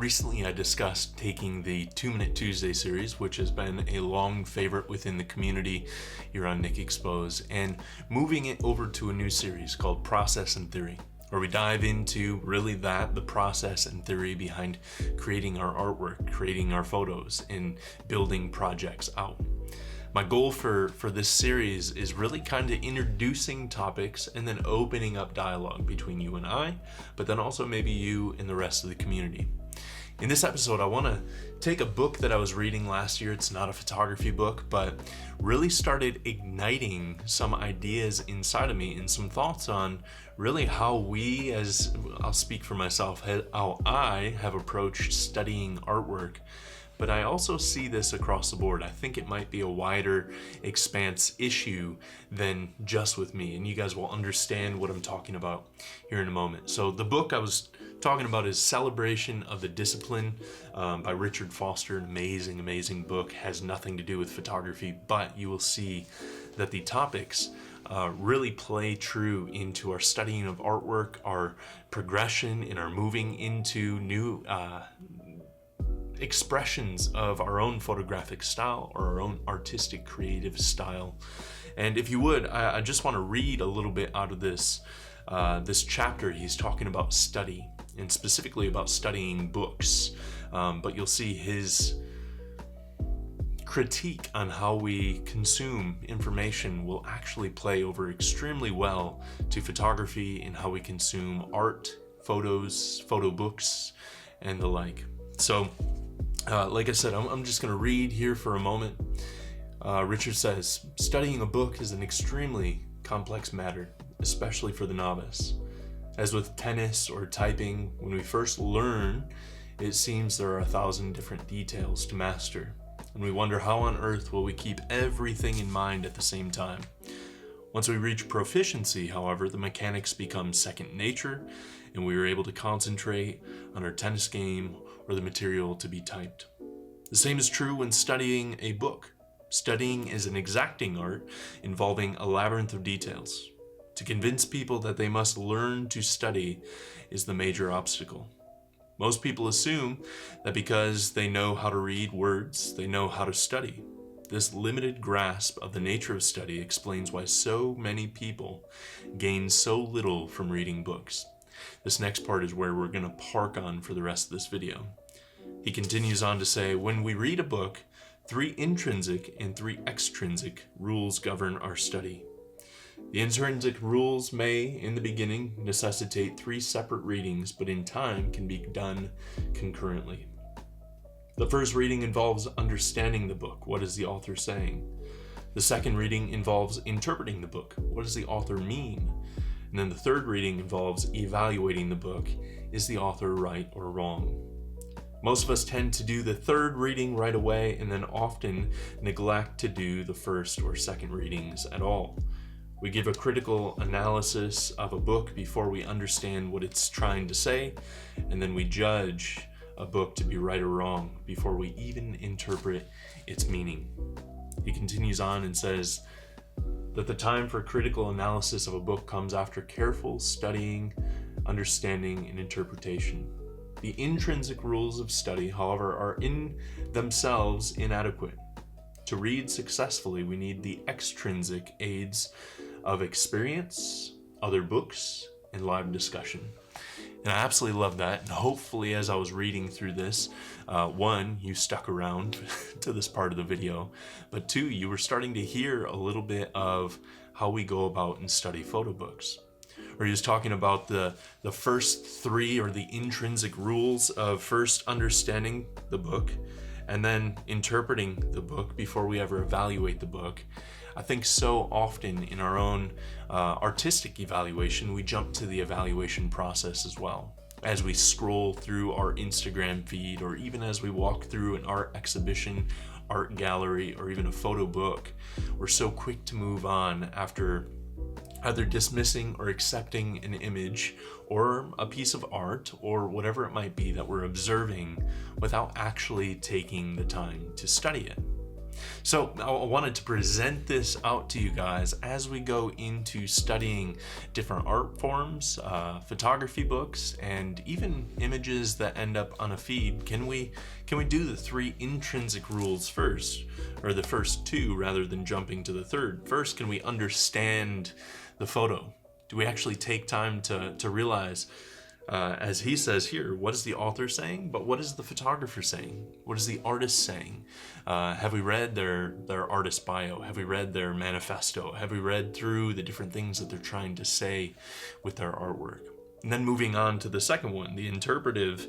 Recently, I discussed taking the 2-Minute Tuesday series, which has been a long favorite within the community here on Nick Expose, and moving it over to a new series called Process and Theory, where we dive into really the process and theory behind creating our artwork, creating our photos, and building projects out. My goal for this series is really kind of introducing topics and then opening up dialogue between you and I, but then also maybe you and the rest of the community. In this episode, I want to take a book that I was reading last year. It's not a photography book, but really started igniting some ideas inside of me and some thoughts on really how we, as I'll speak for myself, how I have approached studying artwork. But I also see this across the board. I think it might be a wider expanse issue than just with me, and you guys will understand what I'm talking about here in a moment. So the book I was talking about is Celebration of the Discipline by Richard Foster. An amazing book. Has nothing to do with photography, but you will see that the topics really play true into our studying of artwork, our progression in our moving into new expressions of our own photographic style or our own artistic creative style. And if you would, I just want to read a little bit out of this chapter. He's talking about study, and specifically about studying books, but you'll see his critique on how we consume information will actually play over extremely well to photography and how we consume art, photos, photo books, and the like. So like I said, I'm just going to read here for a moment. Richard says, studying a book is an extremely complex matter, especially for the novice. As with tennis or typing, when we first learn, it seems there are 1,000 different details to master, and we wonder how on earth will we keep everything in mind at the same time. Once we reach proficiency, however, the mechanics become second nature, and we are able to concentrate on our tennis game or the material to be typed. The same is true when studying a book. Studying is an exacting art involving a labyrinth of details. To convince people that they must learn to study is the major obstacle. Most people assume that because they know how to read words, they know how to study. This limited grasp of the nature of study explains why so many people gain so little from reading books. This next part is where we're going to park on for the rest of this video. He continues on to say, when we read a book, 3 intrinsic and 3 extrinsic rules govern our study. The intrinsic rules may, in the beginning, necessitate 3 separate readings, but in time can be done concurrently. The first reading involves understanding the book. What is the author saying? The second reading involves interpreting the book. What does the author mean? And then the third reading involves evaluating the book. Is the author right or wrong? Most of us tend to do the third reading right away and then often neglect to do the first or second readings at all. We give a critical analysis of a book before we understand what it's trying to say, and then we judge a book to be right or wrong before we even interpret its meaning. He continues on and says that the time for critical analysis of a book comes after careful studying, understanding, and interpretation. The intrinsic rules of study, however, are in themselves inadequate. To read successfully, we need the extrinsic aids of experience, other books, and live discussion. And I absolutely love that. And hopefully, as I was reading through this, 1, you stuck around to this part of the video, but 2, you were starting to hear a little bit of how we go about and study photo books. Or he was talking about the first 3 or the intrinsic rules of first understanding the book and then interpreting the book before we ever evaluate the book. I think so often in our own artistic evaluation, we jump to the evaluation process as well. As we scroll through our Instagram feed, or even as we walk through an art exhibition, art gallery, or even a photo book, we're so quick to move on after either dismissing or accepting an image or a piece of art or whatever it might be that we're observing without actually taking the time to study it. So I wanted to present this out to you guys as we go into studying different art forms, photography books, and even images that end up on a feed. Can we do the 3 intrinsic rules first, or the first 2 rather than jumping to the third? First, can we understand the photo? Do we actually take time to realize, as he says here, what is the author saying, but what is the photographer saying? What is the artist saying? Have we read their artist bio? Have we read their manifesto? Have we read through the different things that they're trying to say with their artwork? And then moving on to the second one, the interpretive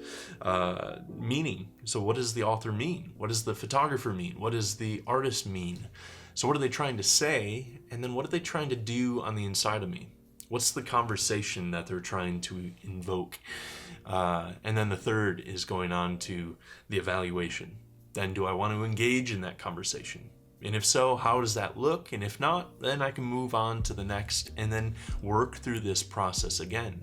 meaning. So what does the author mean? What does the photographer mean? What does the artist mean? So what are they trying to say? And then what are they trying to do on the inside of me? What's the conversation that they're trying to invoke? And then the third is going on to the evaluation. Then do I want to engage in that conversation? And if so, how does that look? And if not, then I can move on to the next and then work through this process again.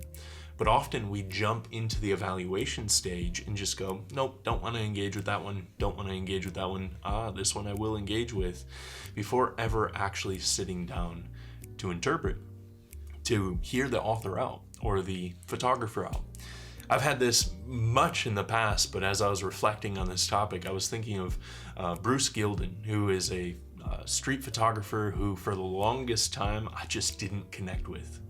But often we jump into the evaluation stage and just go, nope, don't want to engage with that one, don't want to engage with that one, this one I will engage with, before ever actually sitting down to interpret, to hear the author out or the photographer out. I've had this much in the past, but as I was reflecting on this topic, I was thinking of Bruce Gilman, who is a street photographer who for the longest time I just didn't connect with.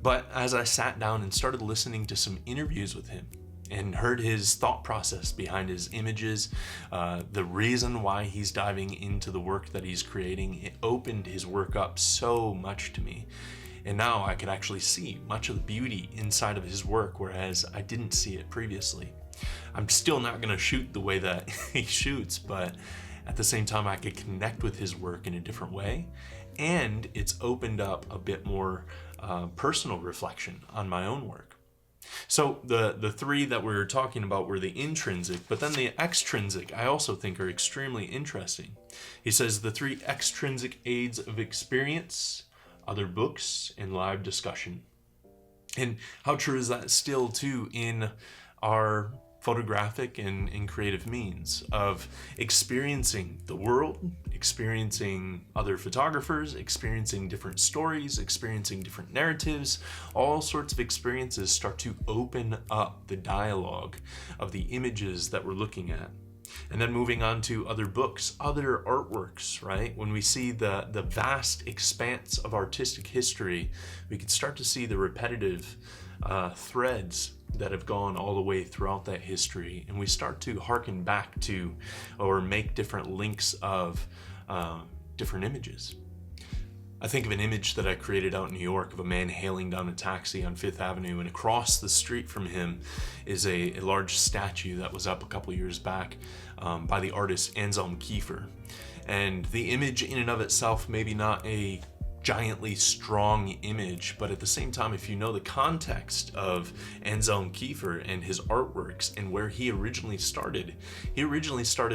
But as I sat down and started listening to some interviews with him and heard his thought process behind his images, the reason why he's diving into the work that he's creating, it opened his work up so much to me. And now I could actually see much of the beauty inside of his work, whereas I didn't see it previously. I'm still not going to shoot the way that he shoots, but at the same time I could connect with his work in a different way. And it's opened up a bit more personal reflection on my own work. So the 3 that we were talking about were the intrinsic, but then the extrinsic I also think are extremely interesting. He says the 3 extrinsic aids of experience, other books, and live discussion. And how true is that still too in our photographic and creative means of experiencing the world, experiencing other photographers, experiencing different stories, experiencing different narratives. All sorts of experiences start to open up the dialogue of the images that we're looking at. And then moving on to other books, other artworks, right? When we see the vast expanse of artistic history, we can start to see the repetitive threads that have gone all the way throughout that history. And we start to hearken back to or make different links of different images. I think of an image that I created out in New York of a man hailing down a taxi on 5th Avenue, and across the street from him is a large statue that was up a couple years back by the artist Anselm Kiefer. And the image in and of itself, maybe not a giantly strong image, but at the same time, if you know the context of Anselm Kiefer and his artworks and where he originally started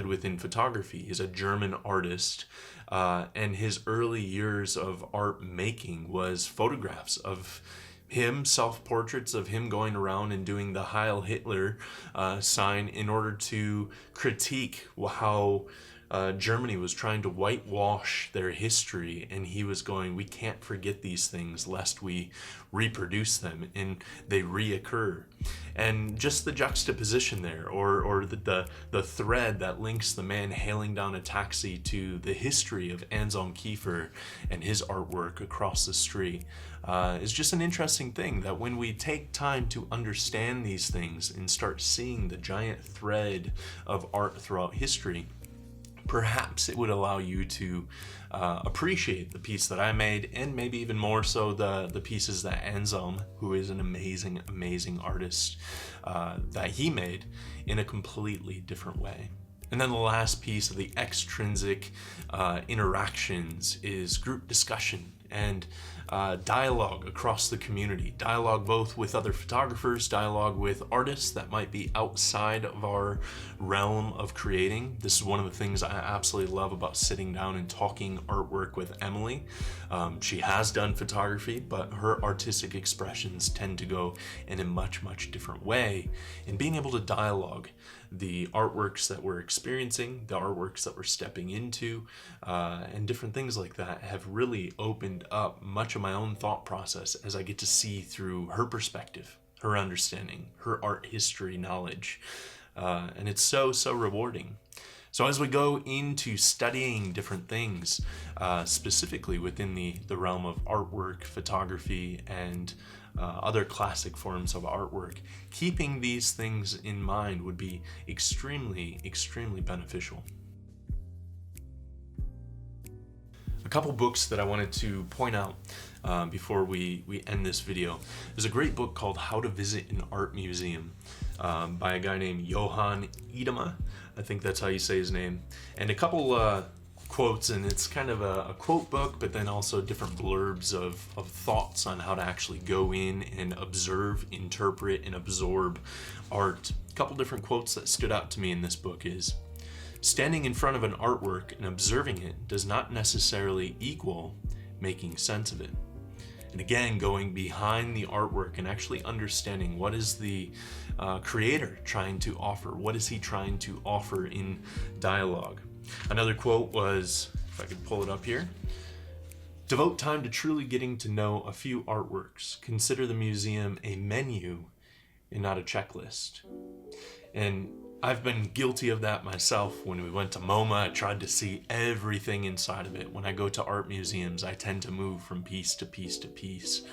within photography. He's a German artist, and his early years of art making was photographs of him, self-portraits of him going around and doing the Heil Hitler sign in order to critique how Germany was trying to whitewash their history, and he was going, we can't forget these things lest we reproduce them and they reoccur. And just the juxtaposition there, or the thread that links the man hailing down a taxi to the history of Anselm Kiefer and his artwork across the street, is just an interesting thing, that when we take time to understand these things and start seeing the giant thread of art throughout history, perhaps it would allow you to appreciate the piece that I made, and maybe even more so the pieces that Anselm, who is an amazing, amazing artist, that he made in a completely different way. And then the last piece of the extrinsic interactions is group discussion and dialogue across the community. Dialogue both with other photographers, dialogue with artists that might be outside of our realm of creating. This is one of the things I absolutely love about sitting down and talking artwork with Emily. She has done photography, but her artistic expressions tend to go in a much, much different way. And being able to dialogue the artworks that we're experiencing, the artworks that we're stepping into, and different things like that have really opened up much of my own thought process as I get to see through her perspective, her understanding, her art history knowledge. And it's so rewarding. So as we go into studying different things, specifically within the realm of artwork, photography, and other classic forms of artwork, keeping these things in mind would be extremely beneficial. A couple books that I wanted to point out before we end this video. There's a great book called How to Visit an Art Museum by a guy named Johan Idema. I think that's how you say his name. And a couple quotes, and it's kind of a quote book, but then also different blurbs of thoughts on how to actually go in and observe, interpret, and absorb art. A couple different quotes that stood out to me in this book is, standing in front of an artwork and observing it does not necessarily equal making sense of it. And again, going behind the artwork and actually understanding what is the creator trying to offer, what is he trying to offer in dialogue. Another quote was, if I could pull it up here, devote time to truly getting to know a few artworks. Consider the museum a menu and not a checklist. And I've been guilty of that myself. When we went to MoMA, I tried to see everything inside of it. When I go to art museums, I tend to move from piece to piece to piece.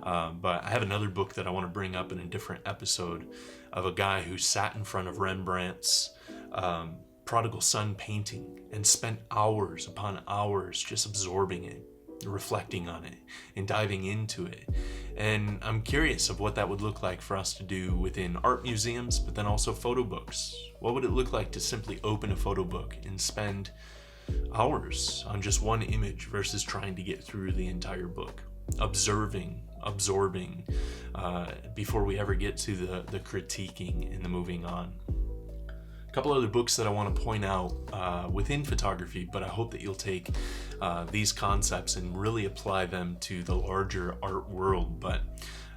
But I have another book that I want to bring up in a different episode of a guy who sat in front of Rembrandt's Prodigal Son painting and spent hours upon hours just absorbing it, reflecting on it, and diving into it. And I'm curious of what that would look like for us to do within art museums, but then also photo books. What would it look like to simply open a photo book and spend hours on just one image versus trying to get through the entire book, observing, absorbing, before we ever get to the critiquing and the moving on. A couple other books that I want to point out within photography, but I hope that you'll take these concepts and really apply them to the larger art world. But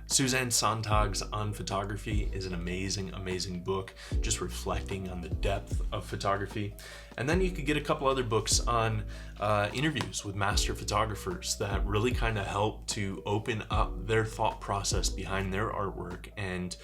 Suzanne Sontag's On Photography is an amazing book, just reflecting on the depth of photography. And then you could get a couple other books on interviews with master photographers that really kind of help to open up their thought process behind their artwork. And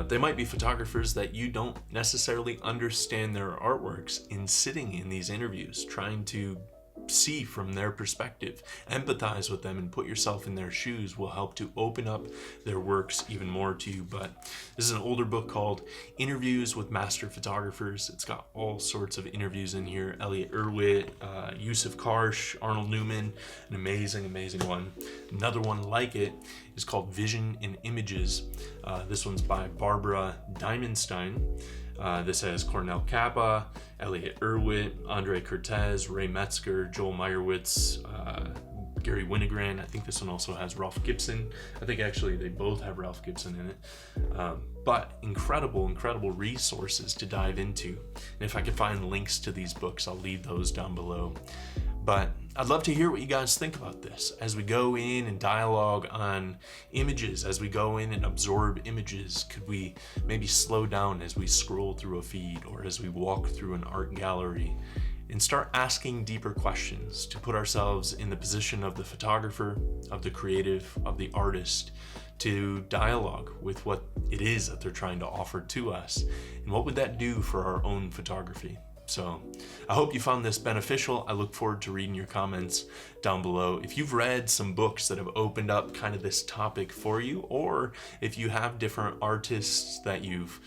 they might be photographers that you don't necessarily understand their artworks. In sitting in these interviews, trying to see from their perspective, empathize with them, and put yourself in their shoes will help to open up their works even more to you. But this is an older book called Interviews with Master Photographers. It's got all sorts of interviews in here. Elliot Erwitt, Yusuf Karsh, Arnold Newman, an amazing one. Another one like it is called Vision in Images. This one's by Barbara Diamondstein. This has Cornel Kappa, Elliot Erwitt, Andre Cortez, Ray Metzger, Joel Meyerowitz, Gary Winogrand. I think this one also has Ralph Gibson. I think actually they both have Ralph Gibson in it. But incredible resources to dive into. And if I can find links to these books, I'll leave those down below. But I'd love to hear what you guys think about this as we go in and dialogue on images, as we go in and absorb images. Could we maybe slow down as we scroll through a feed or as we walk through an art gallery and start asking deeper questions to put ourselves in the position of the photographer, of the creative, of the artist, to dialogue with what it is that they're trying to offer to us, and what would that do for our own photography? So I hope you found this beneficial. I look forward to reading your comments down below. If you've read some books that have opened up kind of this topic for you, or if you have different artists that you've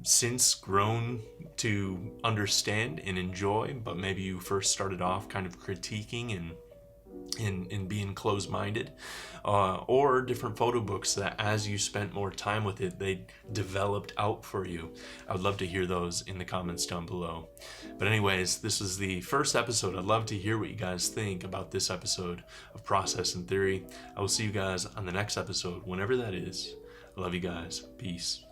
since grown to understand and enjoy, but maybe you first started off kind of critiquing and being closed-minded, or different photo books that as you spent more time with it, they developed out for you. I would love to hear those in the comments down below. But anyways, this is the first episode. I'd love to hear what you guys think about this episode of Process and Theory. I will see you guys on the next episode, whenever that is. I love you guys. Peace.